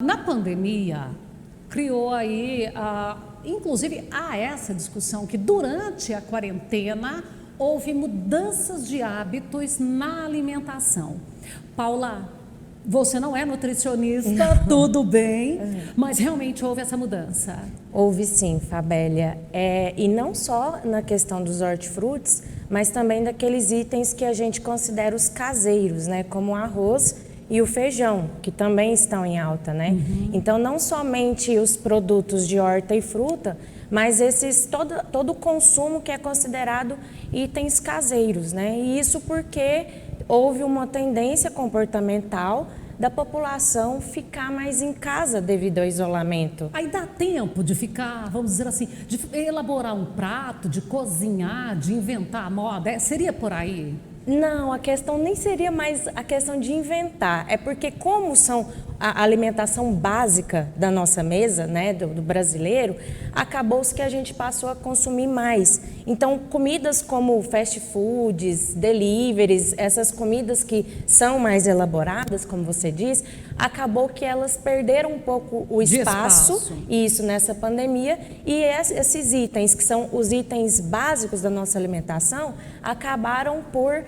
Na pandemia, criou aí, inclusive há essa discussão que durante a quarentena houve mudanças de hábitos na alimentação. Paula, você não é nutricionista, tudo bem, mas realmente houve essa mudança. Houve sim, Fabélia. E não só na questão dos hortifrutis, mas também daqueles itens que a gente considera os caseiros, né? Como o arroz e o feijão, que também estão em alta, né? Então, não somente os produtos de horta e fruta, mas todo o consumo que é considerado itens caseiros, né? E isso porque houve uma tendência comportamental da população ficar mais em casa devido ao isolamento. Aí dá tempo de ficar, vamos dizer assim, de elaborar um prato, de cozinhar, de inventar a moda, seria por aí? Não, a questão nem seria mais a questão de inventar, é porque como são a alimentação básica da nossa mesa, né, do brasileiro, acabou-se que a gente passou a consumir mais. Então, comidas como fast foods, deliveries, essas comidas que são mais elaboradas, como você diz, acabou que elas perderam um pouco o espaço, isso nessa pandemia, e esses itens, que são os itens básicos da nossa alimentação, acabaram por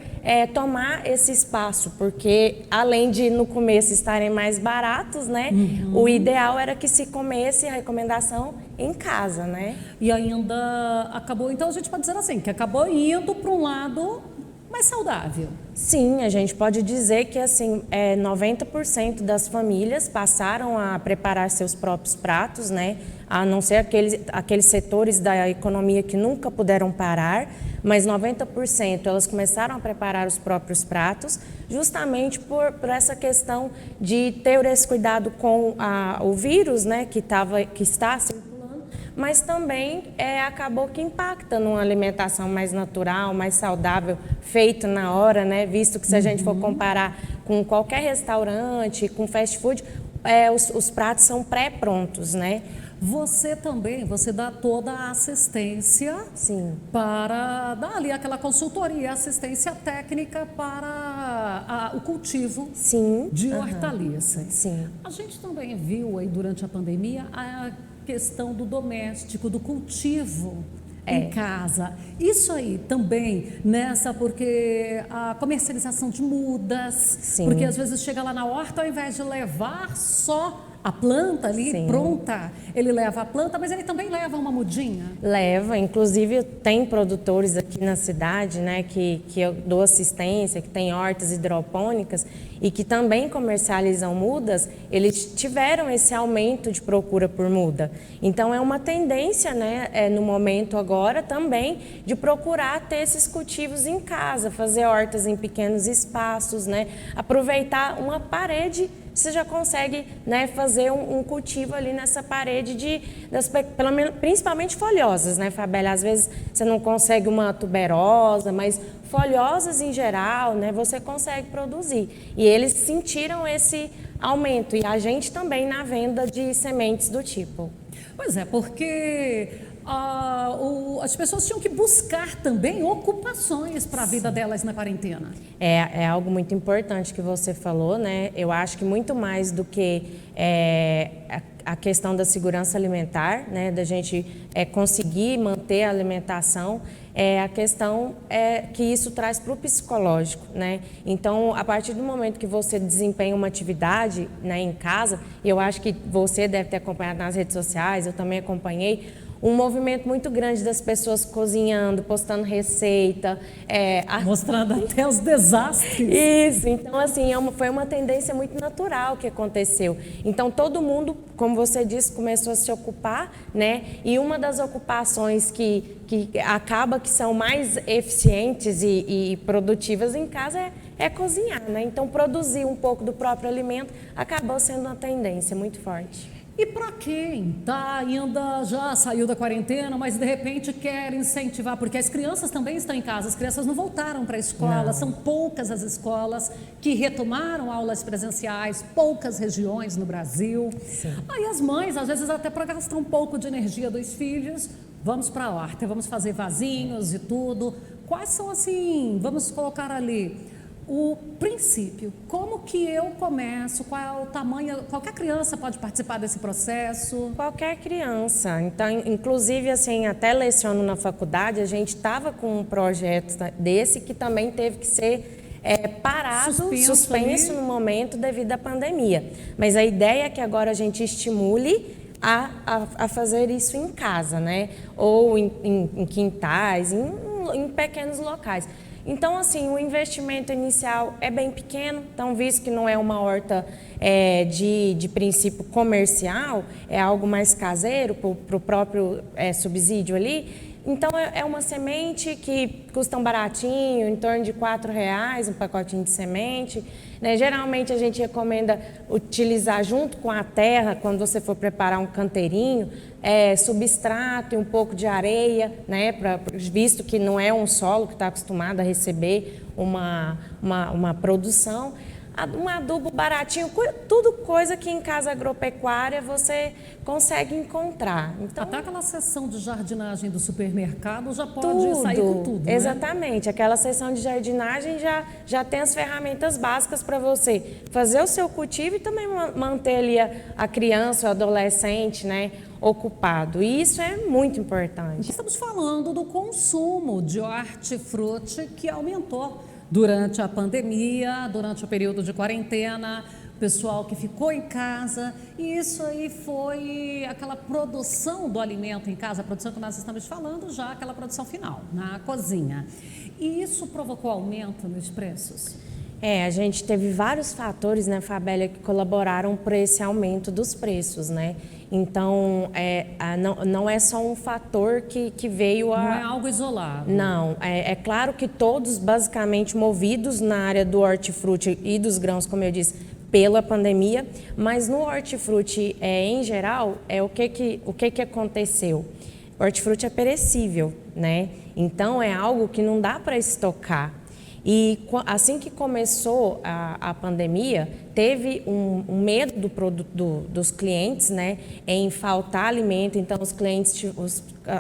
tomar esse espaço, porque além de no começo estarem mais baratos, né, o ideal era que se comesse, a recomendação, em casa, né? E ainda acabou, então a gente pode dizer assim, que acabou indo para um lado mais saudável. Sim, a gente pode dizer que assim, 90% das famílias passaram a preparar seus próprios pratos, né? A não ser aqueles setores da economia que nunca puderam parar, mas 90% elas começaram a preparar os próprios pratos, justamente por essa questão de ter esse cuidado com o vírus, né? Que está circulando, mas também acabou que impacta numa alimentação mais natural, mais saudável, feito na hora, né? Visto que se a gente for comparar com qualquer restaurante, com fast food, os pratos são pré-prontos, né? Você também, você dá toda a assistência. Sim. Para dar ali aquela consultoria, assistência técnica para o cultivo. Sim. De hortaliças. Sim. A gente também viu aí durante a pandemia a questão do doméstico, do cultivo em casa. Isso aí também porque a comercialização de mudas, Sim. porque às vezes chega lá na horta, ao invés de levar só a planta ali, Sim. pronta, ele leva a planta, mas ele também leva uma mudinha. Leva, inclusive tem produtores aqui na cidade, né, que eu dou assistência, que tem hortas hidropônicas e que também comercializam mudas, eles tiveram esse aumento de procura por muda. Então é uma tendência, né, no momento agora também, de procurar ter esses cultivos em casa, fazer hortas em pequenos espaços, né, aproveitar uma parede. Você já consegue, né, fazer um cultivo ali nessa parede principalmente folhosas, né, Fabélia? Às vezes você não consegue uma tuberosa, mas folhosas em geral, né, você consegue produzir. E eles sentiram esse aumento e a gente também na venda de sementes do tipo. Pois é, porque as pessoas tinham que buscar também ocupações para a vida delas na quarentena. É algo muito importante que você falou, né? Eu acho que muito mais do que a questão da segurança alimentar, né? Da gente conseguir manter a alimentação, a questão que isso traz para o psicológico, né? Então, a partir do momento que você desempenha uma atividade, né, em casa, e eu acho que você deve ter acompanhado nas redes sociais, eu também acompanhei, um movimento muito grande das pessoas cozinhando, postando receita. Mostrando até os desastres. Isso, então assim, foi uma tendência muito natural que aconteceu. Então todo mundo, como você disse, começou a se ocupar, né? E uma das ocupações que acaba que são mais eficientes e produtivas em casa é cozinhar, né? Então produzir um pouco do próprio alimento acabou sendo uma tendência muito forte. E para quem ainda já saiu da quarentena, mas de repente quer incentivar, porque as crianças também estão em casa, as crianças não voltaram para a escola, Não. São poucas as escolas que retomaram aulas presenciais, poucas regiões no Brasil. Sim. Aí as mães, às vezes até para gastar um pouco de energia dos filhos, vamos para a horta, vamos fazer vasinhos e tudo. Quais são assim, vamos colocar ali, o princípio. Como que eu começo? Qual é o tamanho? Qualquer criança pode participar desse processo? Qualquer criança. Então, inclusive, assim, até leciono na faculdade, a gente estava com um projeto desse que também teve que ser parado, suspenso no momento devido à pandemia. Mas a ideia é que agora a gente estimule a fazer isso em casa, né? Ou em quintais, em pequenos locais. Então, assim, o investimento inicial é bem pequeno, então, visto que não é uma horta de princípio comercial, é algo mais caseiro para o próprio subsídio ali. Então, é uma semente que custa um baratinho, em torno de R$4, um pacotinho de semente. Né? Geralmente, a gente recomenda utilizar junto com a terra, quando você for preparar um canteirinho, substrato e um pouco de areia, né? Visto que não é um solo que está acostumado a receber uma produção. Um adubo baratinho, tudo coisa que em casa agropecuária você consegue encontrar. Então, até aquela seção de jardinagem do supermercado já pode sair com tudo, né? Exatamente, aquela seção de jardinagem já tem as ferramentas básicas para você fazer o seu cultivo e também manter ali a criança, o adolescente, né, ocupado. E isso é muito importante. Estamos falando do consumo de hortifruti que aumentou durante a pandemia, durante o período de quarentena, o pessoal que ficou em casa, e isso aí foi aquela produção do alimento em casa, a produção que nós estamos falando, já aquela produção final, na cozinha. E isso provocou aumento nos preços? A gente teve vários fatores, né, Fabélia, que colaboraram para esse aumento dos preços, né? Então, não é só um fator que veio a... Não é algo isolado. Não, é claro que todos basicamente movidos na área do hortifruti e dos grãos, como eu disse, pela pandemia, mas no hortifruti em geral, o que aconteceu? O hortifruti é perecível, né? Então, é algo que não dá para estocar. E assim que começou a pandemia, teve um medo dos clientes, né, em faltar alimento. Então,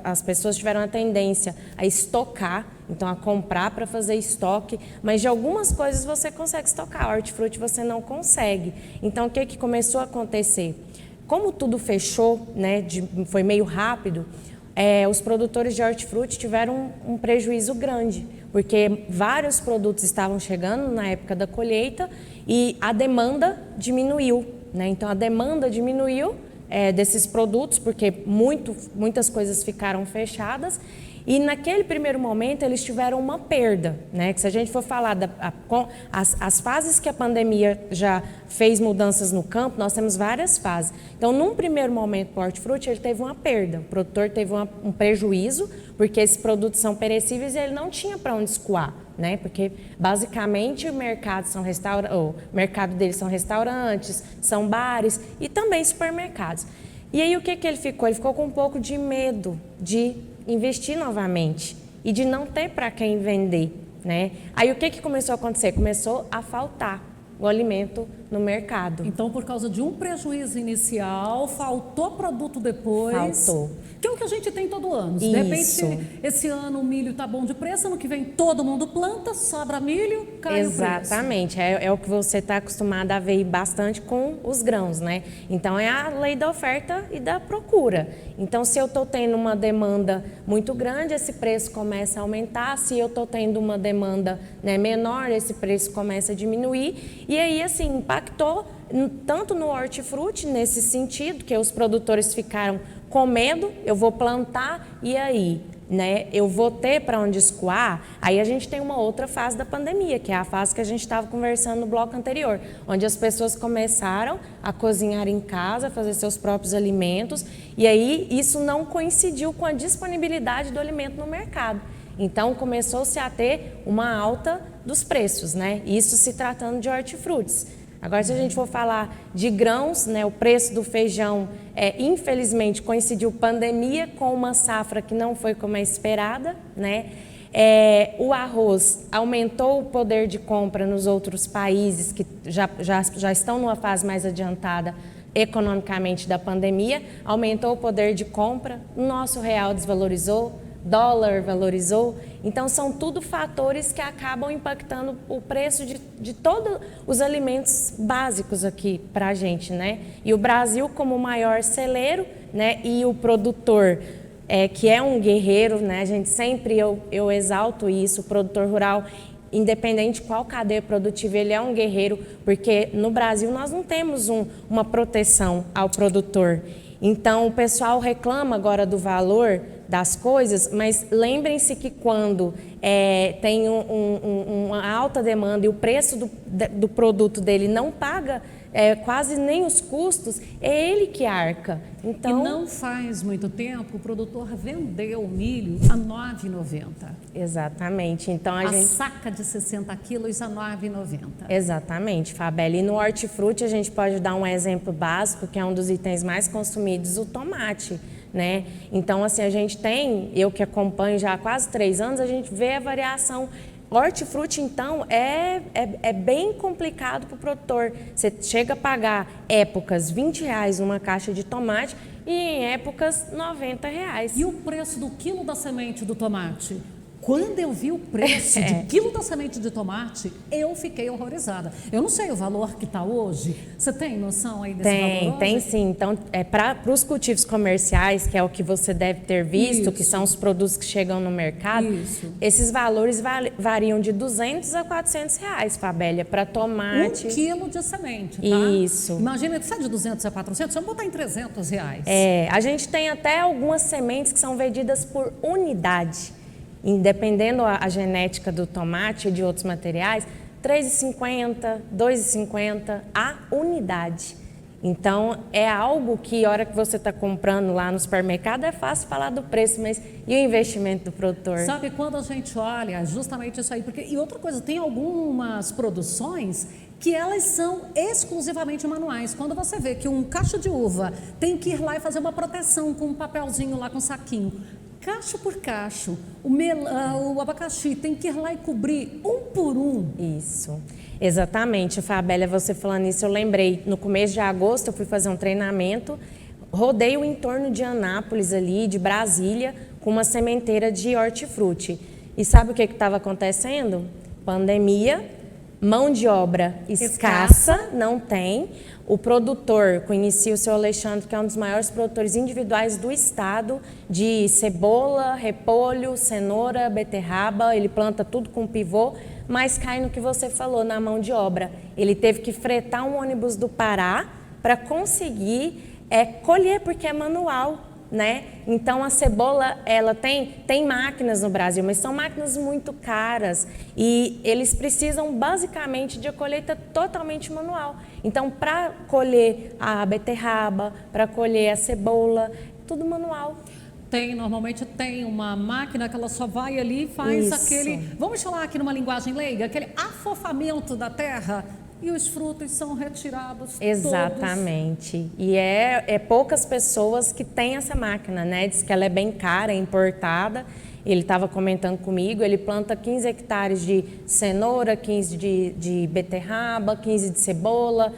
as pessoas tiveram a tendência a estocar, então a comprar para fazer estoque, mas de algumas coisas você consegue estocar, hortifruti você não consegue. Então, o que começou a acontecer? Como tudo fechou, né, foi meio rápido, os produtores de hortifruti tiveram um prejuízo grande, porque vários produtos estavam chegando na época da colheita e a demanda diminuiu, né? Então, a demanda diminuiu desses produtos, porque muitas coisas ficaram fechadas. E naquele primeiro momento eles tiveram uma perda, né? Que se a gente for falar as fases que a pandemia já fez mudanças no campo, nós temos várias fases. Então, num primeiro momento, o hortifruti ele teve uma perda, o produtor teve um prejuízo, porque esses produtos são perecíveis e ele não tinha para onde escoar, né? Porque basicamente o mercado deles são restaurantes, são bares e também supermercados. E aí o que ele ficou? Ele ficou com um pouco de medo de investir novamente e de não ter para quem vender, né? Aí o que começou a acontecer? Começou a faltar o alimento no mercado. Então, por causa de um prejuízo inicial, faltou produto depois. Faltou. Que é o que a gente tem todo ano. De Isso. repente, esse ano o milho está bom de preço, ano que vem todo mundo planta, sobra milho, cai o preço. Exatamente. É o que você está acostumado a ver bastante com os grãos, né? Então, é a lei da oferta e da procura. Então, se eu estou tendo uma demanda muito grande, esse preço começa a aumentar. Se eu estou tendo uma demanda, né, menor, esse preço começa a diminuir. E aí, assim, impactou tanto no hortifruti, nesse sentido, que os produtores ficaram com medo, eu vou plantar e aí, né, eu vou ter para onde escoar. Aí a gente tem uma outra fase da pandemia, que é a fase que a gente estava conversando no bloco anterior, onde as pessoas começaram a cozinhar em casa, fazer seus próprios alimentos, e aí isso não coincidiu com a disponibilidade do alimento no mercado. Então, começou-se a ter uma alta dos preços, né? Isso se tratando de hortifrutis. Agora, se a gente for falar de grãos, né, o preço do feijão, infelizmente, coincidiu pandemia com uma safra que não foi como é esperada, né? O arroz aumentou o poder de compra nos outros países que já estão numa fase mais adiantada economicamente da pandemia, aumentou o poder de compra, o nosso real desvalorizou, dólar valorizou. Então, são tudo fatores que acabam impactando o preço de todos os alimentos básicos aqui para a gente, né? E o Brasil, como o maior celeiro, né, e o produtor, que é um guerreiro, né? A gente sempre, eu exalto isso, o produtor rural, independente de qual cadeia produtiva, ele é um guerreiro, porque no Brasil nós não temos uma proteção ao produtor. Então, o pessoal reclama agora do valor das coisas, mas lembrem-se que quando tem uma alta demanda e o preço do produto dele não paga quase nem os custos, é ele que arca. Então, e não faz muito tempo o produtor vendeu o milho a R$ 9,90. Exatamente. Então, a saca de 60 quilos a R$ 9,90. Exatamente, Fabela. E no hortifruti a gente pode dar um exemplo básico, que é um dos itens mais consumidos, o tomate, né? Então, assim, a gente tem, eu que acompanho já há quase 3 anos, a gente vê a variação. Hortifruti, então, é bem complicado para o produtor. Você chega a pagar épocas R$20 uma caixa de tomate e em épocas R$90. E o preço do quilo da semente do tomate? Quando eu vi o preço de quilo da semente de tomate, eu fiquei horrorizada. Eu não sei o valor que está hoje. Você tem noção aí desse valor? Tem sim. Então, para os cultivos comerciais, que é o que você deve ter visto, que são os produtos que chegam no mercado, esses valores variam de R$200 a R$400, Fabélia, para tomate. 1 quilo de semente, tá? Isso. Imagina, se é de 200 a 400, vamos botar em R$300. A gente tem até algumas sementes que são vendidas por unidade. Dependendo a genética do tomate e de outros materiais, R$3,50, R$2,50 a unidade. Então, é algo que, a hora que você está comprando lá no supermercado, é fácil falar do preço, mas e o investimento do produtor? Sabe, quando a gente olha, justamente isso aí, porque, e outra coisa, tem algumas produções que elas são exclusivamente manuais. Quando você vê que um cacho de uva tem que ir lá e fazer uma proteção com um papelzinho lá, com um saquinho, cacho por cacho, o abacaxi tem que ir lá e cobrir um por um. Isso, exatamente. Fabélia, você falando isso, eu lembrei, no começo de agosto eu fui fazer um treinamento, rodei o entorno de Anápolis ali, de Brasília, com uma sementeira de hortifruti. E sabe o que estava acontecendo? Pandemia, mão de obra escassa, não tem. O produtor, conheci o seu Alexandre, que é um dos maiores produtores individuais do estado, de cebola, repolho, cenoura, beterraba, ele planta tudo com pivô, mas cai no que você falou, na mão de obra. Ele teve que fretar um ônibus do Pará para conseguir colher, porque é manual, né? Então, a cebola, ela tem máquinas no Brasil, mas são máquinas muito caras e eles precisam basicamente de colheita totalmente manual. Então, para colher a beterraba, para colher a cebola, tudo manual. Normalmente tem uma máquina que ela só vai ali e faz aquele, vamos falar aqui numa linguagem leiga, aquele afofamento da terra. E os frutos são retirados Exatamente. Todos. E é poucas pessoas que têm essa máquina, né? Diz que ela é bem cara, é importada. Ele estava comentando comigo, ele planta 15 hectares de cenoura, 15 de beterraba, 15 de cebola,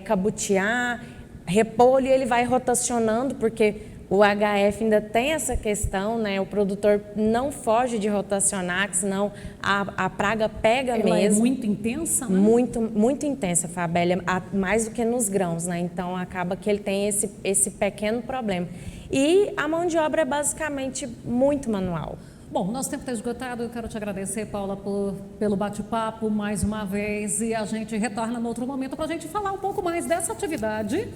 cabutiá, repolho, e ele vai rotacionando, porque o HF ainda tem essa questão, né? O produtor não foge de rotacionar, senão a praga pega mesmo. Ela é muito intensa, né? Muito intensa, Fabélia, mais do que nos grãos, né? Então, acaba que ele tem esse pequeno problema. E a mão de obra é basicamente muito manual. Bom, nosso tempo está esgotado. Eu quero te agradecer, Paula, pelo bate-papo mais uma vez. E a gente retorna no outro momento para a gente falar um pouco mais dessa atividade.